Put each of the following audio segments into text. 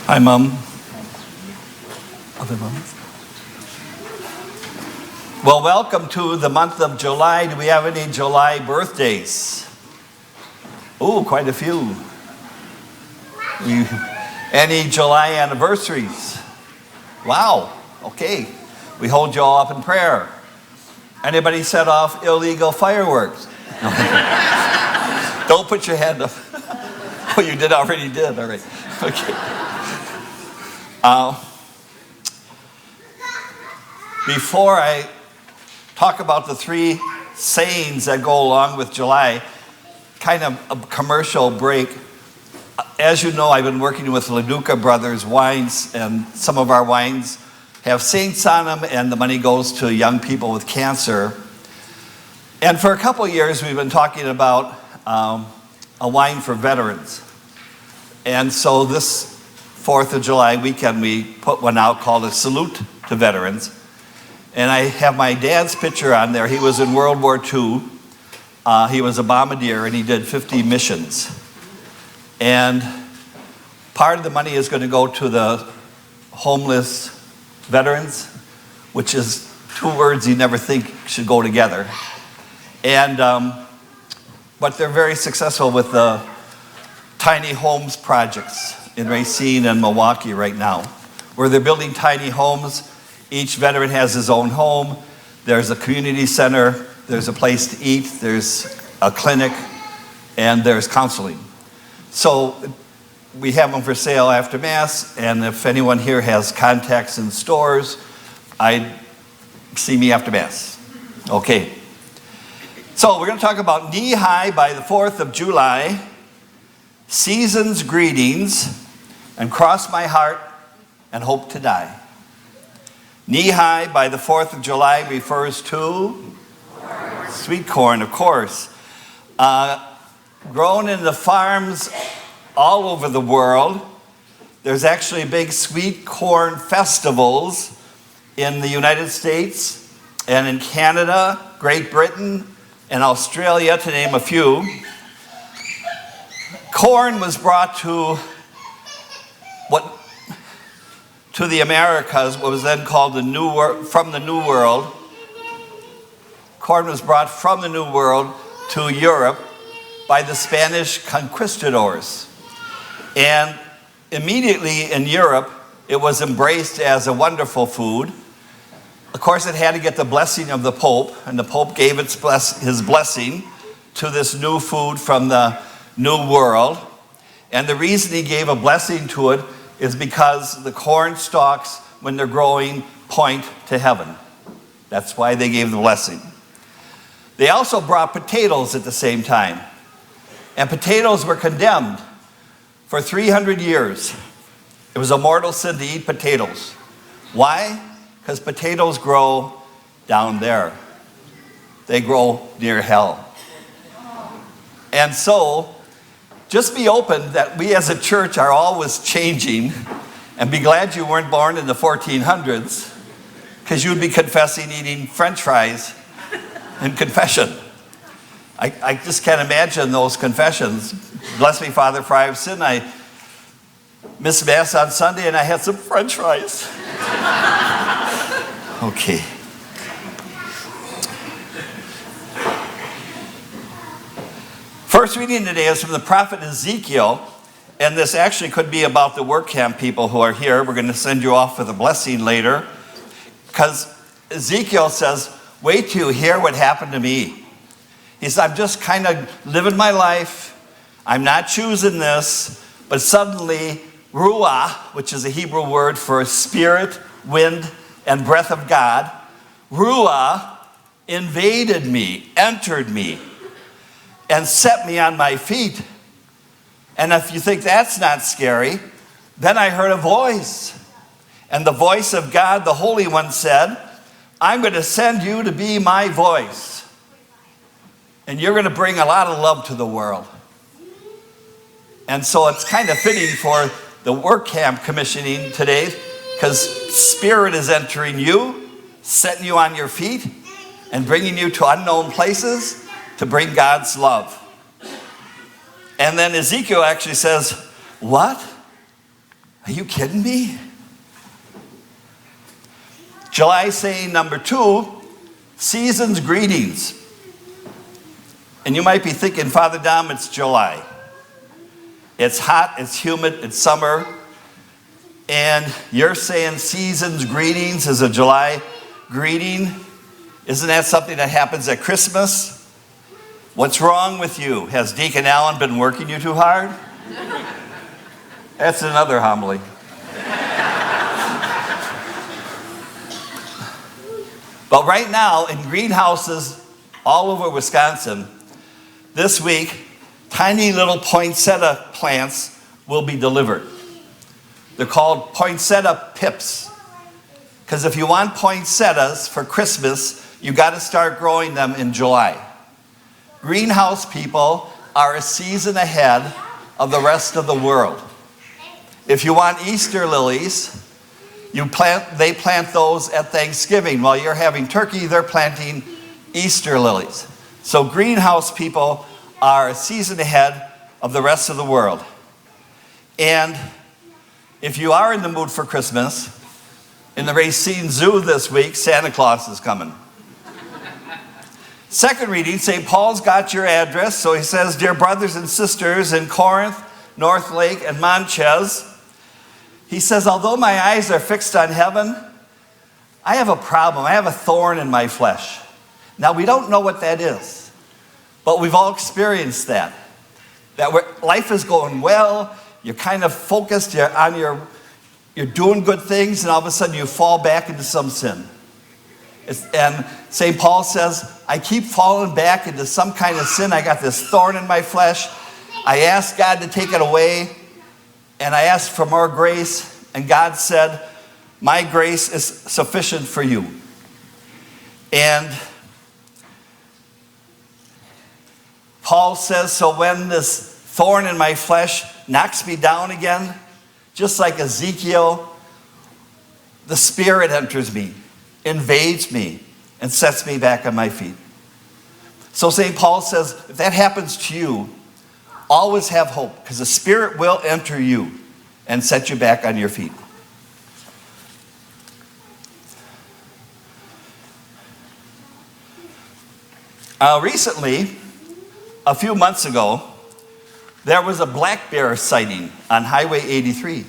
Hi, Mom. Other Mom. Well, welcome to the month of July. Do we have any July birthdays? Oh, quite a few. Any July anniversaries? Wow, okay. We hold you all up in prayer. Anybody set off illegal fireworks? Don't put your hand up. Oh, you already did, all right. Okay. Before I talk about the three sayings that go along with July, kind of a commercial break. As you know, I've been working with Leduca Brothers wines, and some of our wines have saints on them, and the money goes to young people with cancer. And for a couple of years, we've been talking about a wine for veterans. And so this 4th of July weekend, we put one out called A Salute to Veterans. And I have my dad's picture on there. He was in World War II. He was a bombardier, and he did 50 missions. And part of the money is going to go to the homeless veterans, which is two words you never think should go together. And but they're very successful with the tiny homes projects in Racine and Milwaukee right now, where they're building tiny homes. Each veteran has his own home. There's a community center. There's a place to eat. There's a clinic, and there's counseling. So we have them for sale after Mass, and if anyone here has contacts in stores, see me after Mass. Okay. So we're going to talk about Knee High by the 4th of July, Season's Greetings, and Cross My Heart and Hope to Die. Knee High by the 4th of July refers to sweet corn, of course. Grown in the farms all over the world. There's actually big sweet corn festivals in the United States and in Canada, Great Britain, and Australia, to name a few. Corn was brought to the Americas, what was then called from the New World. Corn was brought from the New World to Europe by the Spanish conquistadors. And immediately in Europe, it was embraced as a wonderful food. Of course, it had to get the blessing of the Pope, and the Pope gave his blessing to this new food from the New World. And the reason he gave a blessing to it is because the corn stalks, when they're growing, point to heaven. That's why they gave the blessing. They also brought potatoes at the same time. And potatoes were condemned for 300 years. It was a mortal sin to eat potatoes. Why? Because potatoes grow down there. They grow near hell. And so, just be open that we as a church are always changing, and be glad you weren't born in the 1400s, because you'd be confessing eating French fries in confession. I just can't imagine those confessions. Bless me, Father, for I have sinned. I missed Mass on Sunday and I had some French fries. Okay. First reading today is from the prophet Ezekiel, and this actually could be about the work camp people who are here. We're going to send you off with a blessing later, because Ezekiel says, wait till you hear what happened to me. He said, I'm just kind of living my life. I'm not choosing this, but suddenly Ruah, which is a Hebrew word for spirit, wind, and breath of God, Ruah invaded me, entered me, and set me on my feet. And if you think that's not scary, then I heard a voice. And the voice of God, the Holy One, said, I'm going to send you to be my voice. And you're going to bring a lot of love to the world. And so it's kind of fitting for the work camp commissioning today, because Spirit is entering you, setting you on your feet, and bringing you to unknown places to bring God's love. And then Ezekiel actually says, what? Are you kidding me? July saying number 2, season's greetings. And you might be thinking, Father Dom, it's July. It's hot, it's humid, it's summer. And you're saying season's greetings is a July greeting? Isn't that something that happens at Christmas? What's wrong with you? Has Deacon Allen been working you too hard? That's another homily. But right now, in greenhouses all over Wisconsin, this week, tiny little poinsettia plants will be delivered. They're called poinsettia pips. Because if you want poinsettias for Christmas, you got to start growing them in July. Greenhouse people are a season ahead of the rest of the world. If you want Easter lilies, they plant those at Thanksgiving. While you're having turkey, they're planting Easter lilies. So greenhouse people are a season ahead of the rest of the world. And if you are in the mood for Christmas, in the Racine Zoo this week, Santa Claus is coming. Second reading, St. Paul's got your address. So he says, dear brothers and sisters in Corinth, North Lake, and Monchez, he says, although my eyes are fixed on heaven, I have a problem. I have a thorn in my flesh. Now, we don't know what that is, but we've all experienced that. Life is going well, you're kind of focused, you're doing good things, and all of a sudden you fall back into some sin. And St. Paul says, I keep falling back into some kind of sin. I got this thorn in my flesh. I asked God to take it away, and I asked for more grace, and God said, my grace is sufficient for you. And Paul says, so when this thorn in my flesh knocks me down again, just like Ezekiel, the Spirit enters me, invades me, and sets me back on my feet. So St. Paul says, if that happens to you, always have hope, because the Spirit will enter you and set you back on your feet. Recently, a few months ago, there was a black bear sighting on Highway 83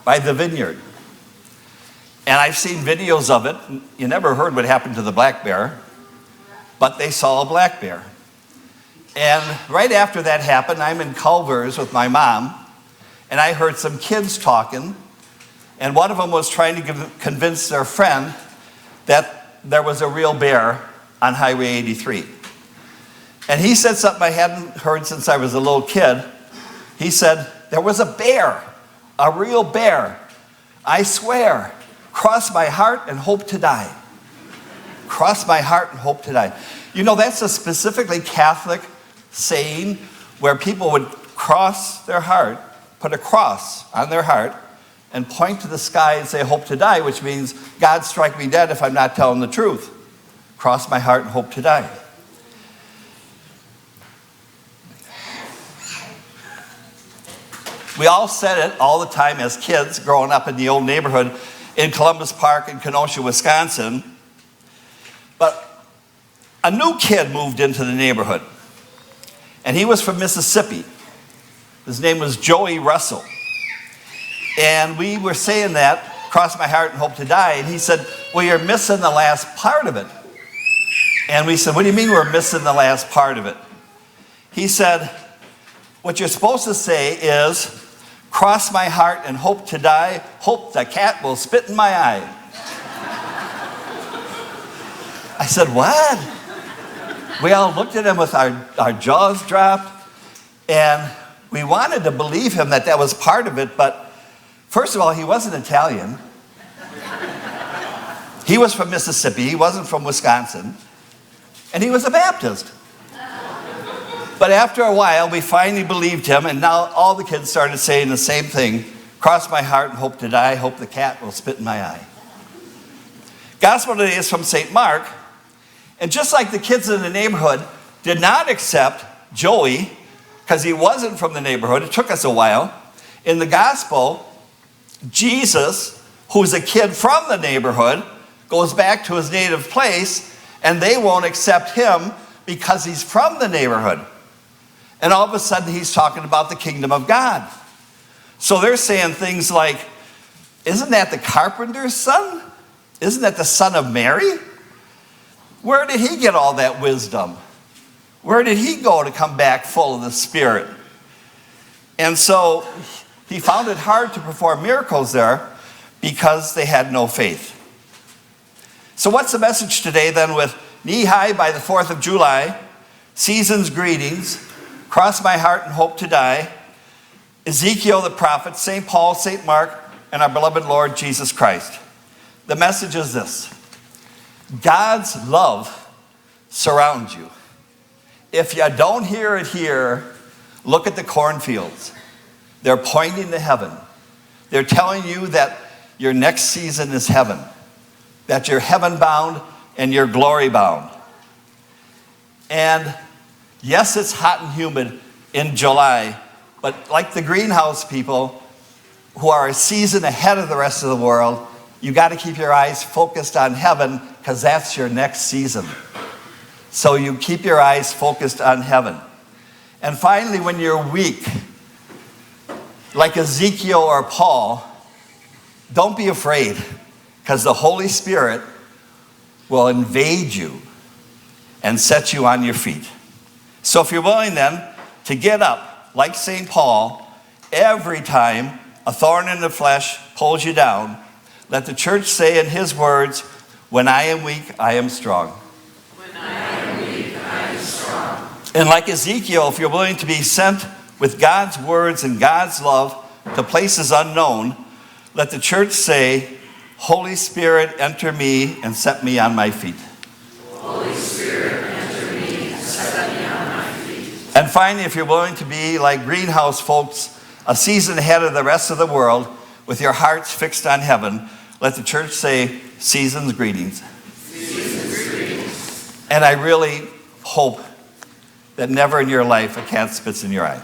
by the Vineyard. And I've seen videos of it. You never heard what happened to the black bear, but they saw a black bear. And right after that happened, I'm in Culver's with my mom, and I heard some kids talking, and one of them was trying to convince their friend that there was a real bear on Highway 83. And he said something I hadn't heard since I was a little kid. He said, there was a bear, a real bear. I swear, cross my heart and hope to die. Cross my heart and hope to die. You know, that's a specifically Catholic saying where people would cross their heart, put a cross on their heart, and point to the sky and say, hope to die, which means, God strike me dead if I'm not telling the truth. Cross my heart and hope to die. We all said it all the time as kids growing up in the old neighborhood in Columbus Park in Kenosha, Wisconsin. But a new kid moved into the neighborhood, and he was from Mississippi. His name was Joey Russell. And we were saying that, cross my heart and hope to die, and he said, well, you're missing the last part of it. And we said, what do you mean we're missing the last part of it? He said, what you're supposed to say is, cross my heart and hope to die, hope the cat will spit in my eye. I said, what? We all looked at him with our jaws dropped, and we wanted to believe him that was part of it, but first of all, he wasn't Italian. He was from Mississippi, he wasn't from Wisconsin, and he was a Baptist. But after a while, we finally believed him, and now all the kids started saying the same thing. Cross my heart and hope to die, hope the cat will spit in my eye. Gospel today is from St. Mark, and just like the kids in the neighborhood did not accept Joey, because he wasn't from the neighborhood, it took us a while. In the gospel, Jesus, who's a kid from the neighborhood, goes back to his native place, and they won't accept him because he's from the neighborhood. And all of a sudden, he's talking about the kingdom of God. So they're saying things like, isn't that the carpenter's son? Isn't that the son of Mary? Where did he get all that wisdom? Where did he go to come back full of the Spirit? And so he found it hard to perform miracles there because they had no faith. So what's the message today then with knee high by the 4th of July, season's greetings, cross my heart and hope to die, Ezekiel the prophet, St. Paul, St. Mark, and our beloved Lord Jesus Christ? The message is this: God's love surrounds you. If you don't hear it here, look at the cornfields. They're pointing to heaven. They're telling you that your next season is heaven, that you're heaven bound and you're glory bound. And yes, it's hot and humid in July, but like the greenhouse people who are a season ahead of the rest of the world, you got to keep your eyes focused on heaven because that's your next season. So you keep your eyes focused on heaven. And finally, when you're weak, like Ezekiel or Paul, don't be afraid, because the Holy Spirit will invade you and set you on your feet. So if you're willing then to get up, like St. Paul, every time a thorn in the flesh pulls you down, let the church say in his words, when I am weak, I am strong. When I am weak, I am strong. And like Ezekiel, if you're willing to be sent with God's words and God's love to places unknown, let the church say, Holy Spirit, enter me and set me on my feet. Holy Spirit, enter me and set me on my feet. And finally, if you're willing to be like greenhouse folks, a season ahead of the rest of the world, with your hearts fixed on heaven, let the church say, season's greetings. Season's greetings. And I really hope that never in your life a cat spits in your eye.